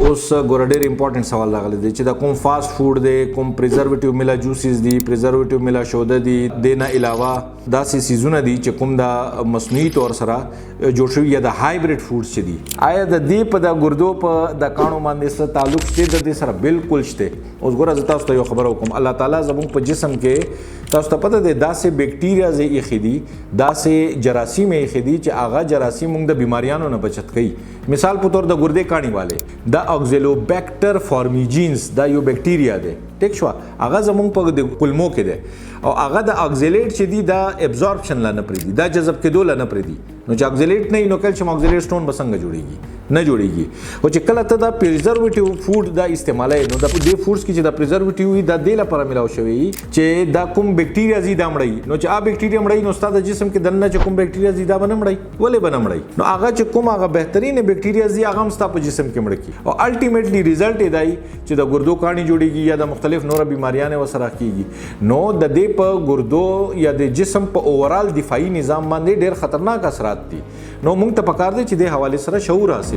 اوس ګوره ډېر امپورټنټ سوال راغلی دی چې دا کوم فاسټ فوډ دی کوم پریزرویټیو ملا جوسز دي پریزرویټیو ملا شوده دي د نه علاوه داسې سیزونه دي چې کوم دا مصنوعي طور سره جوړ شوي یا د هایبریډ فوډز چې دي آیا د دې په د ګردو په د کاڼو باندې سره تعلق شته د دې سره بالکل شته. اوس ګوره زه تاسو ته یو خبره وکړم الله تعالی زموږ په جسم کې تاسو ته پته دی داسې بیکټیریا یې ایښي دي داسې جراثیم یې ایښي دي چې هغه جراثیم موږ د بیماریانو نه بچت کوي. مثال په تور د ګردې کاڼي والے دا اکزیلوبیکټر فارمیجینز دا یو بیکټیریا دی ټیک شو هغه زموږ په د کولمو کې دی او هغه د اکزیلیټ چې دی دا ابزوربشن لا نه پریدي دا جذب کېدو لا نه پریدي نو چې اکزیلیټ نه نو کلشیم اکزیلیټ سټون به څنګه جوړیږي نه جوړیږي. او چې کله ته دا پریزرویټیو فوډ دا استعمالوي نو د دې فوډز کې چې دا پریزرویټیو وي دا د لپاره ملاو شوی چې دا کوم بیکټیریا زی دا مړی نو چې ا بیکټیریا مړی نو ستاسو جسم کې دنه چې کوم بیکټیریا زی دا بنه مړی ولې بنه مړی نو هغه چې کوم هغه بهترین بیکټیریا زی هغه هم ستاسو په جسم کې مړ کی او الټیمیټلی ریزلټ دی چې د ګردو کاڼي جوړیږي یا د مختلف نور بیماریاں وسره کیږي. نو د دې په ګردو یا د جسم په اوورال دفاعي نظام باندې ډېر خطرناک اثرات دي. نو موږ ته پکار دی چې د حواله سره شعور حاصل